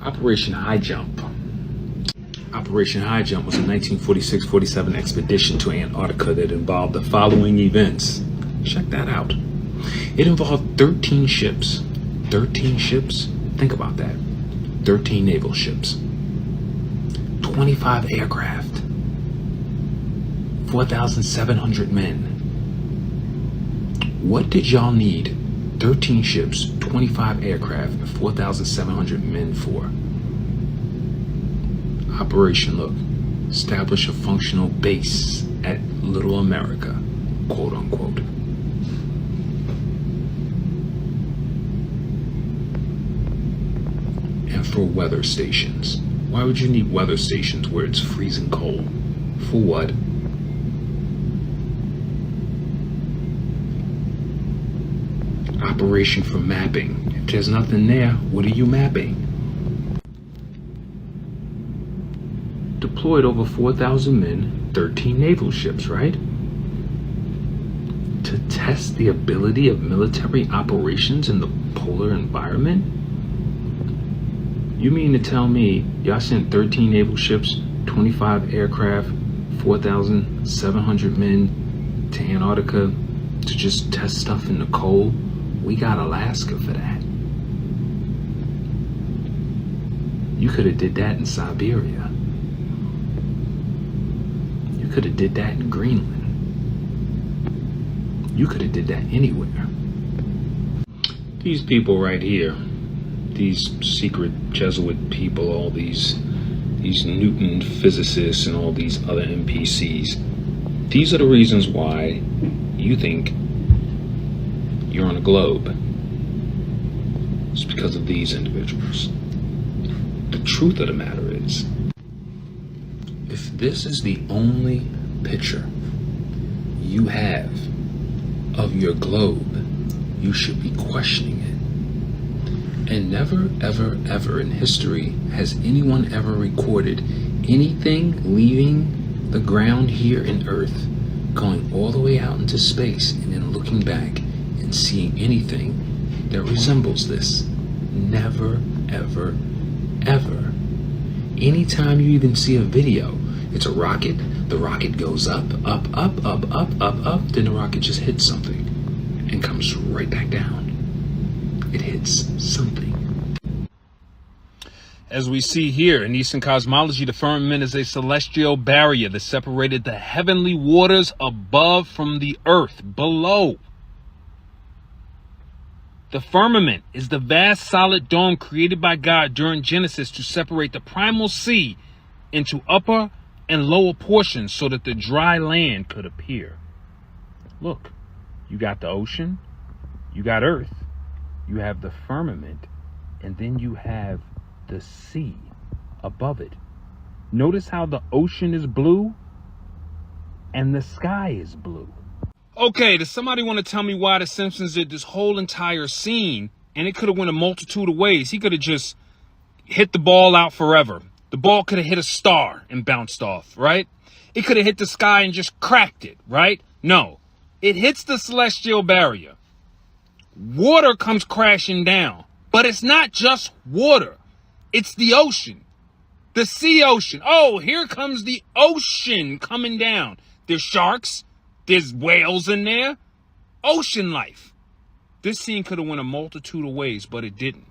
Operation High Jump. Operation High Jump was a 1946-47 expedition to Antarctica that involved the following events. Check that out. It involved 13 ships. 13 ships? Think about that. 13 naval ships. 25 aircraft. 4,700 men. What did y'all need 13 ships, 25 aircraft, and 4,700 men for? Operation Look. Establish a functional base at Little America, quote unquote. And for weather stations. Why would you need weather stations where it's freezing cold? For what? Operation for mapping. If there's nothing there, what are you mapping? Deployed over 4,000 men, 13 naval ships, right? To test the ability of military operations in the polar environment? You mean to tell me y'all sent 13 naval ships, 25 aircraft, 4,700 men to Antarctica to just test stuff in the cold? We got Alaska for that. You could have did that in Siberia. You could have did that in Greenland. You could have did that anywhere. These people right here, these secret Jesuit people, all these Newton physicists and all these other NPCs, these are the reasons why you think you're on a globe. It's because of these individuals. The truth of the matter is, if this is the only picture you have of your globe, you should be questioning it. And never, ever, ever in history has anyone ever recorded anything leaving the ground here in Earth, going all the way out into space, and then looking back and seeing anything that resembles this. Never, ever, ever. Anytime you even see a video, it's a rocket, the rocket goes up, up, up, up, up, up, up, then the rocket just hits something and comes right back down. It hits something. As we see here in Eastern cosmology, the firmament is a celestial barrier that separated the heavenly waters above from the earth below. The firmament is the vast solid dome created by God during Genesis to separate the primal sea into upper and lower portions so that the dry land could appear. Look, you got the ocean, you got earth, you have the firmament, and then you have the sea above it. Notice how the ocean is blue and the sky is blue. Okay, does somebody want to tell me why the Simpsons did this whole entire scene and it could have went a multitude of ways? He could have just hit the ball out forever. The ball could have hit a star and bounced off, right? It could have hit the sky and just cracked it, right? No, it hits the celestial barrier. Water comes crashing down, but it's not just water. It's the ocean, the sea ocean. Oh, here comes the ocean coming down. There's sharks. There's whales in there. Ocean life. This scene could have went a multitude of ways, but it didn't.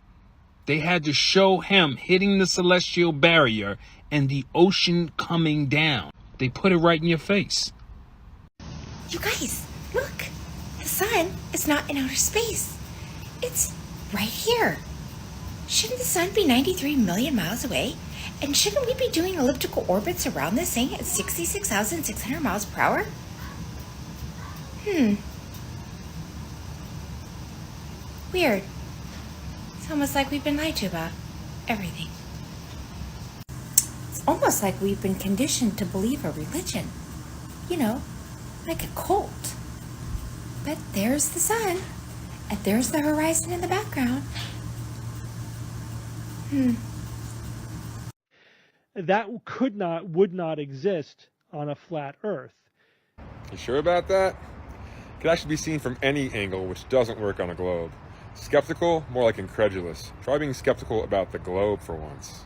They had to show him hitting the celestial barrier and the ocean coming down. They put it right in your face. You guys, look. The sun is not in outer space. It's right here. Shouldn't the sun be 93 million miles away? And shouldn't we be doing elliptical orbits around this thing at 66,600 miles per hour? Weird. It's almost like we've been lied to about everything. It's almost like we've been conditioned to believe a religion. You know, like a cult. But there's the sun, and there's the horizon in the background. That would not exist on a flat Earth. You sure about that? It could actually be seen from any angle, which doesn't work on a globe. Skeptical? More like incredulous. Try being skeptical about the globe for once.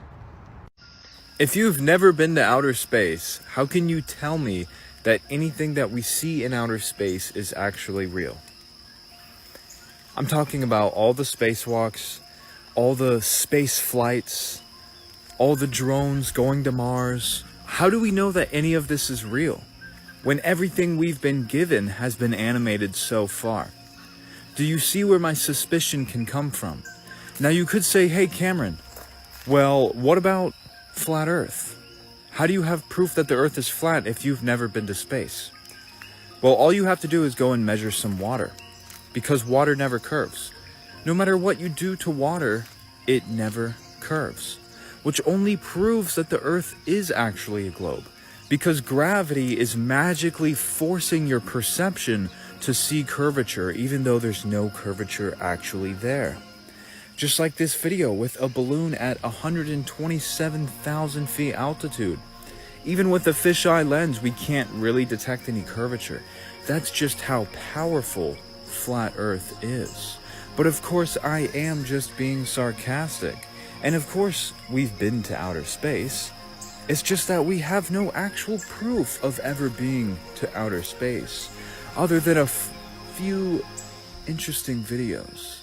If you've never been to outer space, how can you tell me that anything that we see in outer space is actually real? I'm talking about all the spacewalks, all the space flights, all the drones going to Mars. How do we know that any of this is real when everything we've been given has been animated so far? Do you see where my suspicion can come from? Now you could say, hey Cameron, well, what about flat Earth? How do you have proof that the Earth is flat if you've never been to space? Well, all you have to do is go and measure some water, because water never curves. No matter what you do to water, it never curves, which only proves that the Earth is actually a globe, because gravity is magically forcing your perception to see curvature, even though there's no curvature actually there. Just like this video with a balloon at 127,000 feet altitude. Even with a fisheye lens, we can't really detect any curvature. That's just how powerful flat Earth is. But of course, I am just being sarcastic. And of course, we've been to outer space. It's just that we have no actual proof of ever being to outer space, other than a few interesting videos.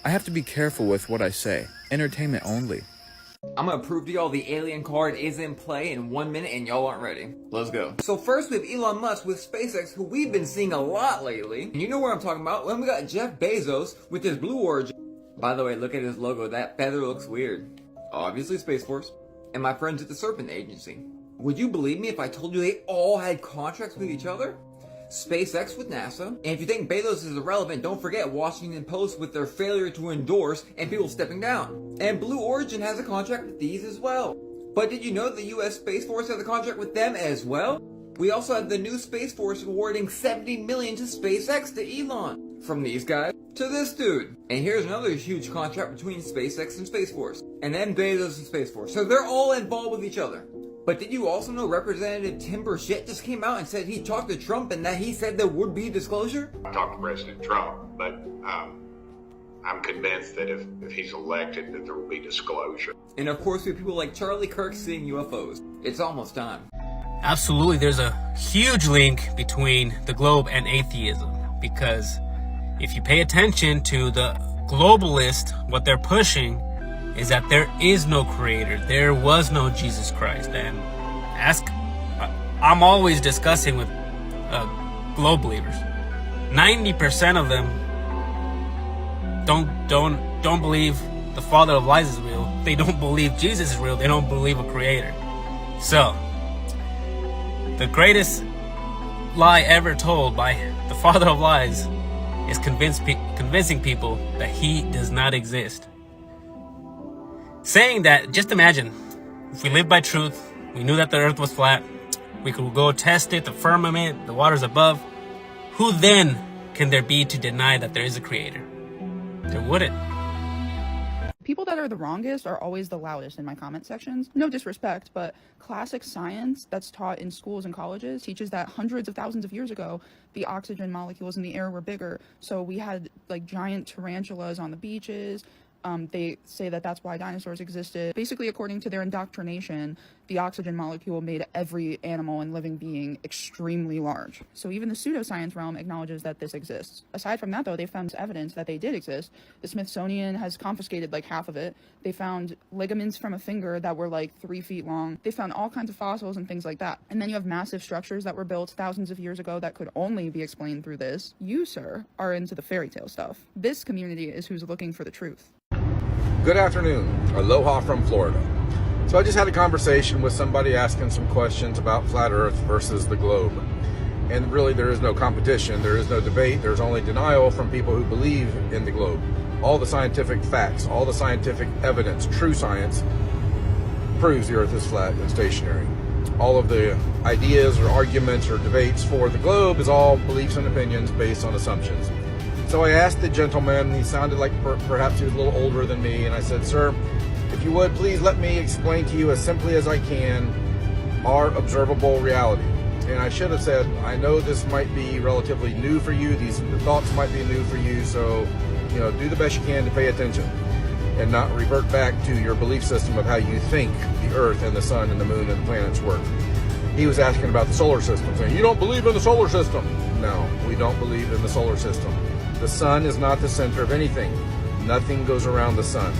I have to be careful with what I say. Entertainment only. I'm gonna prove to y'all the alien card is in play in 1 minute and y'all aren't ready. Let's go. So first we have Elon Musk with SpaceX, who we've been seeing a lot lately. And you know what I'm talking about. Then we got Jeff Bezos with his Blue Origin. By the way, look at his logo. That feather looks weird. Obviously Space Force. And my friends at the Serpent Agency. Would you believe me if I told you they all had contracts with each other? SpaceX with NASA. And if you think Bezos is irrelevant, don't forget Washington Post with their failure to endorse and people stepping down. And Blue Origin has a contract with these as well. But did you know the US Space Force has a contract with them as well? We also have the new Space Force awarding $70 million to SpaceX to Elon. From these guys to this dude. And here's another huge contract between SpaceX and Space Force. And then Bezos and Space Force. So they're all involved with each other. But did you also know Representative Tim Burchett just came out and said he talked to Trump and that he said there would be disclosure? I talked to President Trump, but I'm convinced that if he's elected that there will be disclosure. And of course we have people like Charlie Kirk seeing UFOs. It's almost time. Absolutely, there's a huge link between the globe and atheism, because if you pay attention to the globalist, what they're pushing is that there is no creator, there was no Jesus Christ. And I'm always discussing with globe believers. 90% of them don't believe the father of lies is real. They don't believe Jesus is real. They don't believe a creator. So the greatest lie ever told by the father of lies is convincing people that he does not exist. Saying that, just imagine, if we lived by truth, we knew that the earth was flat, we could go test it, the firmament, the waters above, who then can there be to deny that there is a creator? There wouldn't. People that are the wrongest are always the loudest in my comment sections. No disrespect, but classic science that's taught in schools and colleges teaches that hundreds of thousands of years ago, the oxygen molecules in the air were bigger. So we had like giant tarantulas on the beaches. They say that that's why dinosaurs existed. Basically, according to their indoctrination, the oxygen molecule made every animal and living being extremely large. So even the pseudoscience realm acknowledges that this exists. Aside from that, though, they found evidence that they did exist. The Smithsonian has confiscated like half of it. They found ligaments from a finger that were like 3 feet long. They found all kinds of fossils and things like that. And then you have massive structures that were built thousands of years ago that could only be explained through this. You, sir, are into the fairy tale stuff. This community is who's looking for the truth. Good afternoon. Aloha from Florida. So I just had a conversation with somebody asking some questions about flat Earth versus the globe. And really there is no competition, there is no debate, there's only denial from people who believe in the globe. All the scientific facts, all the scientific evidence, true science, proves the Earth is flat and stationary. All of the ideas or arguments or debates for the globe is all beliefs and opinions based on assumptions. So I asked the gentleman, he sounded like perhaps he was a little older than me, and I said, sir, if you would, please let me explain to you as simply as I can our observable reality. And I should have said, I know this might be relatively new for you, the thoughts might be new for you, so do the best you can to pay attention and not revert back to your belief system of how you think the Earth and the sun and the moon and the planets work. He was asking about the solar system, saying, you don't believe in the solar system. No, we don't believe in the solar system. The sun is not the center of anything. Nothing goes around the sun.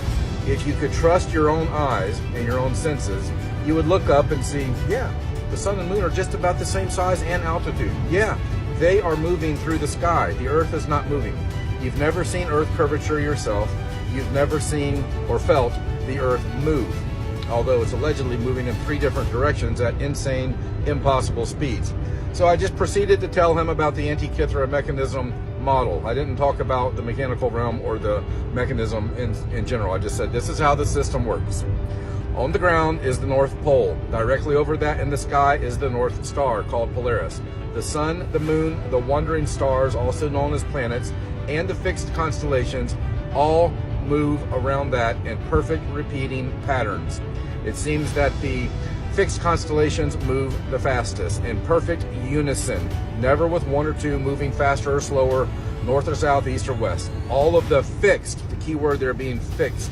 If you could trust your own eyes and your own senses, you would look up and see, yeah, the sun and moon are just about the same size and altitude. Yeah, they are moving through the sky. The Earth is not moving. You've never seen Earth curvature yourself. You've never seen or felt the Earth move, although it's allegedly moving in 3 different directions at insane, impossible speeds. So I just proceeded to tell him about the Antikythera mechanism model. I didn't talk about the mechanical realm or the mechanism in general. I just said, this is how the system works. On the ground is the North Pole. Directly over that in the sky is the North Star, called Polaris. The sun, the moon, the wandering stars, also known as planets, and the fixed constellations all move around that in perfect repeating patterns. It seems that the fixed constellations move the fastest in perfect unison, never with 1 or 2 moving faster or slower, north or south, east or west. All of the fixed, the key word there being fixed,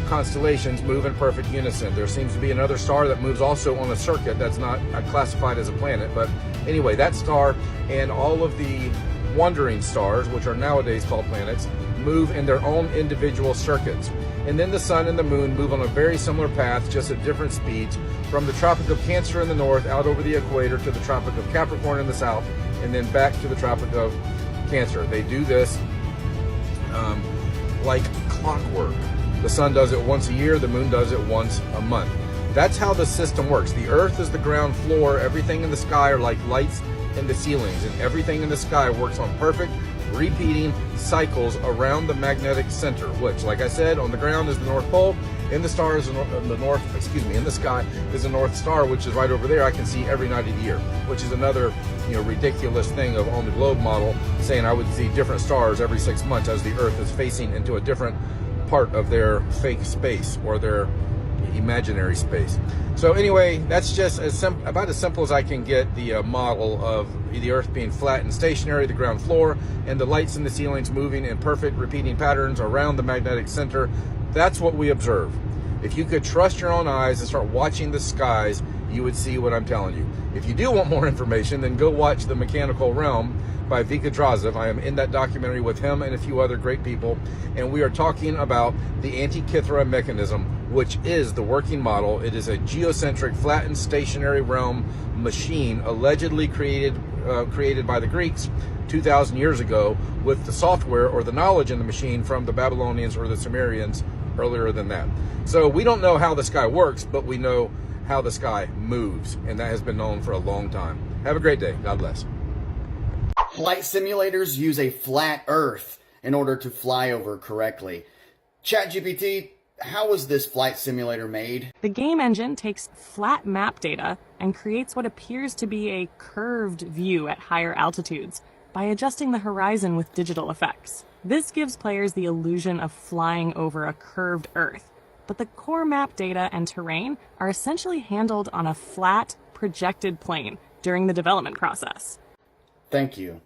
constellations move in perfect unison. There seems to be another star that moves also on a circuit that's not classified as a planet, but anyway, that star and all of the wandering stars, which are nowadays called planets, move in their own individual circuits. And then the sun and the moon move on a very similar path, just at different speeds, from the Tropic of Cancer in the north out over the equator to the Tropic of Capricorn in the south, and then back to the Tropic of Cancer. They do this like clockwork. The sun does it once a year, the moon does it once a month. That's how the system works. The Earth is the ground floor. Everything in the sky are like lights in the ceilings, and everything in the sky works on perfect repeating cycles around the magnetic center, which, like I said, on the ground is the North Pole. In the stars, in the sky is the North Star, which is right over there. I can see every night of the year, which is another, ridiculous thing of on the globe model, saying I would see different stars every 6 months as the Earth is facing into a different part of their fake space or their imaginary space. So anyway, that's just about as simple as I can get the model of the Earth being flat and stationary, the ground floor, and the lights in the ceilings moving in perfect repeating patterns around the magnetic center. That's what we observe. If you could trust your own eyes and start watching the skies, you would see what I'm telling you. If you do want more information, then go watch The Mechanical Realm by Vika Drazev. I am in that documentary with him and a few other great people, and we are talking about the Antikythera mechanism, which is the working model. It is a geocentric, flattened, stationary realm machine allegedly created by the Greeks 2,000 years ago with the software or the knowledge in the machine from the Babylonians or the Sumerians earlier than that. So we don't know how the sky works, but we know how the sky moves, and that has been known for a long time. Have a great day. God bless. Flight simulators use a flat Earth in order to fly over correctly. ChatGPT, how was this flight simulator made? The game engine takes flat map data and creates what appears to be a curved view at higher altitudes by adjusting the horizon with digital effects. This gives players the illusion of flying over a curved Earth, but the core map data and terrain are essentially handled on a flat, projected plane during the development process. Thank you.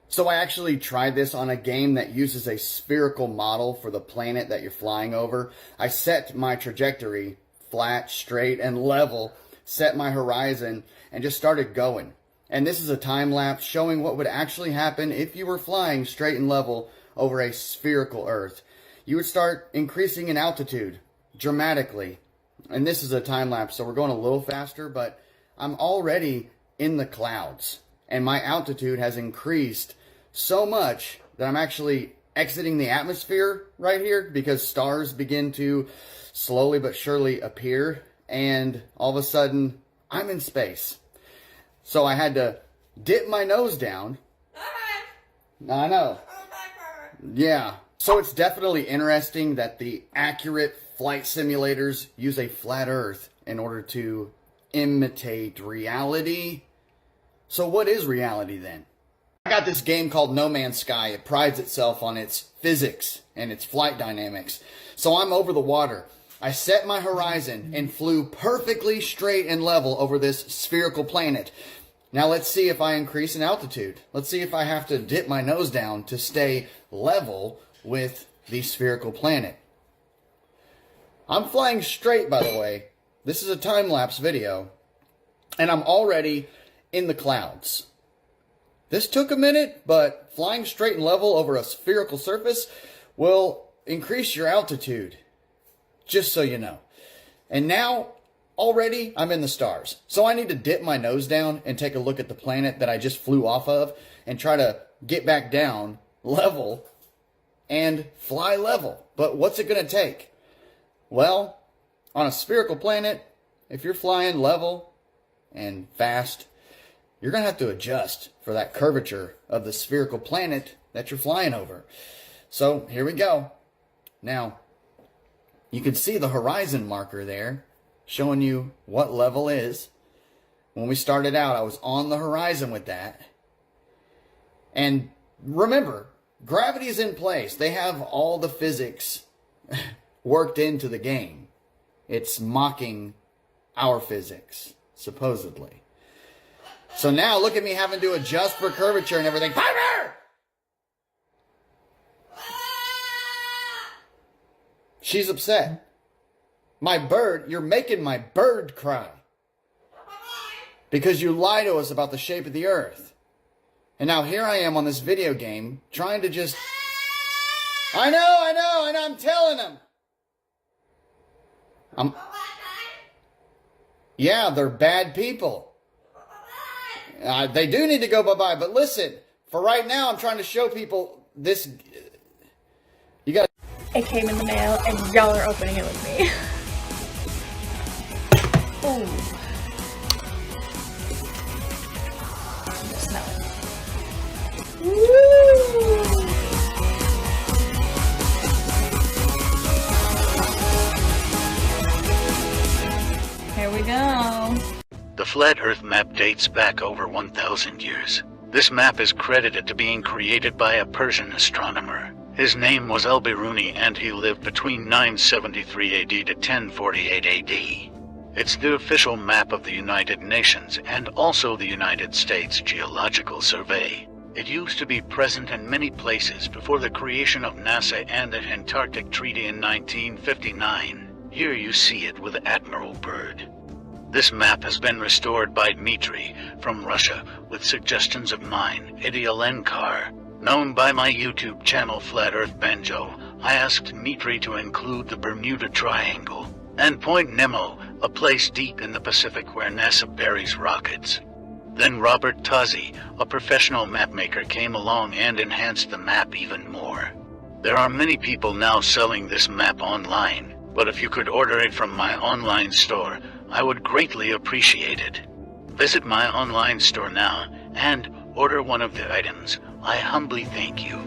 So I actually tried this on a game that uses a spherical model for the planet that you're flying over. I set my trajectory flat, straight, and level, set my horizon, and just started going. And this is a time lapse showing what would actually happen if you were flying straight and level over a spherical Earth. You would start increasing in altitude dramatically. And this is a time lapse, so we're going a little faster, but I'm already in the clouds. And my altitude has increased so much that I'm actually exiting the atmosphere right here because stars begin to slowly but surely appear. And all of a sudden, I'm in space. So I had to dip my nose down. I know. Yeah. So it's definitely interesting that the accurate flight simulators use a flat Earth in order to imitate reality. So what is reality then? I got this game called No Man's Sky. It prides itself on its physics and its flight dynamics. So I'm over the water. I set my horizon and flew perfectly straight and level over this spherical planet. Now let's see if I increase in altitude. Let's see if I have to dip my nose down to stay level with the spherical planet. I'm flying straight, by the way. This is a time-lapse video, and I'm already in the clouds. This took a minute, but flying straight and level over a spherical surface will increase your altitude, just so you know. And now, already, I'm in the stars. So I need to dip my nose down and take a look at the planet that I just flew off of and try to get back down level and fly level. But what's it going to take? Well, on a spherical planet, if you're flying level and fast, you're going to have to adjust for that curvature of the spherical planet that you're flying over. So here we go. Now, you can see the horizon marker there showing you what level is. When we started out, I was on the horizon with that. And remember, gravity is in place. They have all the physics worked into the game. It's mocking our physics, supposedly. So now look at me having to adjust for curvature and everything. Piper! She's upset. My bird, you're making my bird cry. Because you lie to us about the shape of the earth. And now here I am on this video game trying to just... I know, I'm telling them. Yeah, they're bad people. They do need to go bye-bye, but listen, for right now, I'm trying to show people this. You got. It came in the mail, and y'all are opening it with me. Ooh. Smell it. Woo! Here we go. The flat Earth map dates back over 1,000 years. This map is credited to being created by a Persian astronomer. His name was Al-Biruni, and he lived between 973 AD to 1048 AD. It's the official map of the United Nations and also the United States Geological Survey. It used to be present in many places before the creation of NASA and the Antarctic Treaty in 1959. Here you see it with Admiral Byrd. This map has been restored by Dmitry from Russia with suggestions of mine, Idialenkar. Known by my YouTube channel Flat Earth Banjo, I asked Dmitry to include the Bermuda Triangle and Point Nemo, a place deep in the Pacific where NASA buries rockets. Then Robert Tozzi, a professional mapmaker, came along and enhanced the map even more. There are many people now selling this map online, but if you could order it from my online store, I would greatly appreciate it. Visit my online store now and order one of the items. I humbly thank you.